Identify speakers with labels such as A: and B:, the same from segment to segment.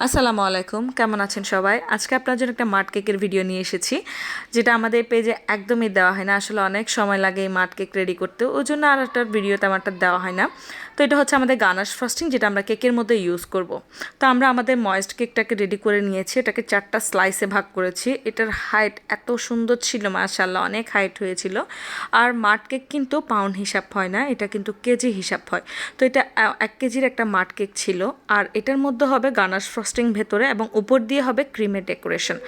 A: আসসালামু আলাইকুম, কেমন আছেন সবাই? আজকে আপনার জন্য একটা মাড কেকের ভিডিও নিয়ে এসেছি, যেটা আমাদের পেজে একদমই দেওয়া হয় না। আসলে অনেক সময় লাগে এই মাড কেক রেডি করতে, ওই জন্য আর একটা ভিডিওতে আমারটা দেওয়া হয় না। তো এটা হচ্ছে আমাদের গানাশ ফ্রস্টিং, যেটা আমরা কেকের মধ্যে ইউজ করব। তো আমরা আমাদের ময়েস্ট কেকটাকে রেডি করে নিয়েছি, এটাকে 4টা স্লাইসে ভাগ করেছি। এটার হাইট এত সুন্দর ছিল, মাশাআল্লাহ অনেক হাইট হয়েছিল। আর মাড কেক কিন্তু পাউন্ড হিসাব হয় না, এটা কিন্তু কেজি হিসাব হয়। তো এটা 1 কেজির একটা মাড কেক ছিল। আর এটার মধ্যে হবে গানাশ ফ্রস্টিং ভেতরে, এবং উপর দিয়ে হবে ক্রিমের ডেকোরেশন।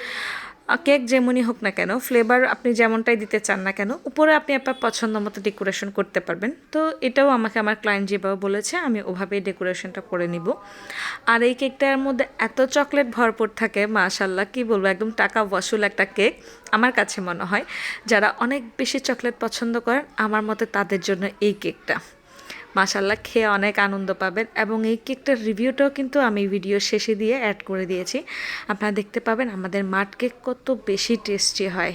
A: কেক যেমনই হোক না কেন, ফ্লেভার আপনি যেমনটাই দিতে চান না কেন, উপরে আপনি আপনার পছন্দ মতো ডেকোরেশন করতে পারবেন। তো এটাও আমাকে আমার ক্লায়েন্ট যেভাবে বলেছে আমি ওভাবেই ডেকোরেশনটা করে নিব। আর এই কেকটার মধ্যে এত চকলেট ভরপুর থাকে, মাশাল্লাহ কি বলবো, একদম টাকা ওয়াসুল একটা কেক আমার কাছে মনে হয়। যারা অনেক বেশি চকলেট পছন্দ করেন আমার মতে, তাদের জন্য এই কেকটা মাশাল্লাহ খেয়ে অনেক আনন্দ পাবেন। এবং এই কেকটার রিভিউটাও কিন্তু আমি ভিডিও শেষে দিয়ে অ্যাড করে দিয়েছি, আপনারা দেখতে পাবেন আমাদের মাড কেক কত বেশি টেস্টি হয়।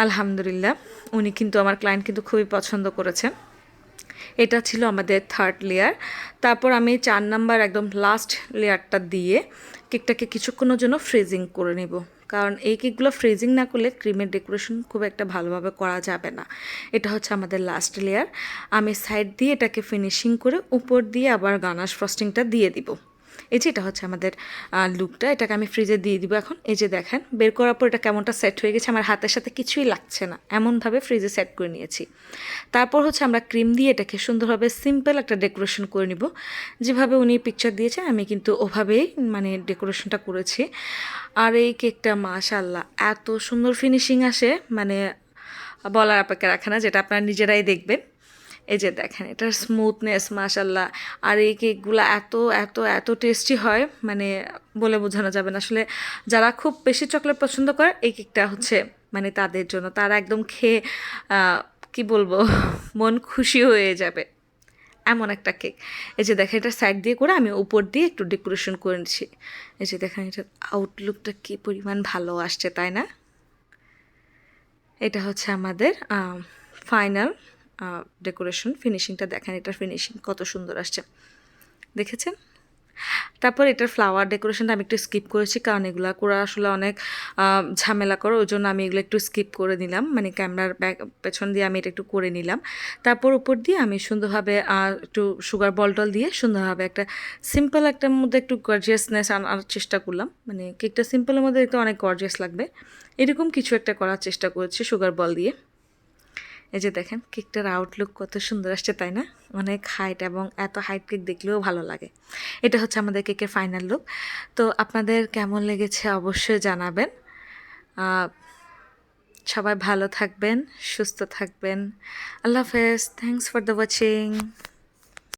A: আলহামদুলিল্লাহ, উনি কিন্তু আমার ক্লায়েন্ট কিন্তু খুবই পছন্দ করেছেন। এটা ছিল আমাদের 3rd লেয়ার। তারপর আমি 4 নাম্বার একদম লাস্ট লেয়ারটা দিয়ে কেকটাকে কিছুক্ষণের জন্য ফ্রিজিং করে নেব, কারণ এই কেকগুলো ফ্রিজিং না করলে ক্রিমের ডেকোরেশন খুব একটা ভালোভাবে করা যাবে না। এটা হচ্ছে আমাদের লাস্ট লেয়ার। আমি সাইড দিয়ে এটাকে ফিনিশিং করে উপর দিয়ে আবার গানাশ ফ্রস্টিংটা দিয়ে দিব। এই যে এটা হচ্ছে আমাদের লুকটা, এটাকে আমি ফ্রিজে দিয়ে দিব এখন। এই যে দেখেন, বের করার পর এটা কেমনটা সেট হয়ে গেছে, আমার হাতের সাথে কিছুই লাগছে না, এমনভাবে ফ্রিজে সেট করে নিয়েছি। তারপর হচ্ছে আমরা ক্রিম দিয়ে এটাকে সুন্দরভাবে সিম্পল একটা ডেকোরেশন করে নিব। যেভাবে উনি পিকচার দিয়েছেন আমি কিন্তু ওভাবেই মানে ডেকোরেশনটা করেছি। আর এই কেকটা মাশাআল্লাহ এত সুন্দর ফিনিশিং আসে, মানে বলার অপেক্ষা রাখে না, যেটা আপনারা নিজেরাই দেখবেন। এই যে দেখেন এটার স্মুথনেস মাশাল্লাহ। আর এই কেকগুলো এত এত এত টেস্টি হয়, মানে বলে বোঝানো যাবে না। আসলে যারা খুব বেশি চকলেট পছন্দ করে, এই কেকটা হচ্ছে মানে তাদের জন্য, তারা একদম খেয়ে কি বলবো মন খুশি হয়ে যাবে, এমন একটা কেক। এই যে দেখেন এটা সাইড দিয়ে করে আমি উপর দিয়ে একটু ডেকোরেশন করে নিচ্ছি। এই যে দেখেন এটার আউটলুকটা কী পরিমাণ ভালো আসছে, তাই না? এটা হচ্ছে আমাদের ফাইনাল ডেকোরেশন। ফিনিশিংটা দেখেন, এটার ফিনিশিং কত সুন্দর আসছে, দেখেছেন? তারপর এটার ফ্লাওয়ার ডেকোরেশনটা আমি একটু স্কিপ করেছি, কারণ এগুলো করা আসলে অনেক ঝামেলা করে, ওই জন্য আমি এগুলো একটু স্কিপ করে নিলাম, মানে ক্যামেরার পেছন দিয়ে আমি এটা একটু করে নিলাম। তারপর উপর দিয়ে আমি সুন্দরভাবে একটু সুগার বলটল দিয়ে সুন্দরভাবে একটা সিম্পল একটার মধ্যে একটু গর্জিয়াসনেস আনার চেষ্টা করলাম। মানে কেকটা সিম্পলের মধ্যে একটু অনেক গর্জিয়াস লাগবে, এরকম কিছু একটা করার চেষ্টা করেছি সুগার বল দিয়ে। এই যে দেখেন কেকটার আউটলুক কত সুন্দর আসছে, তাই না? অনেক হাইট, এবং এত হাইট কেক দেখলেও ভালো লাগে। এটা হচ্ছে আমাদের কেকের ফাইনাল লুক। তো আপনাদের কেমন লেগেছে অবশ্যই জানাবেন। সবাই ভালো থাকবেন, সুস্থ থাকবেন। আল্লাহ হাফেজ, থ্যাংকস ফর দ্য ওয়াচিং।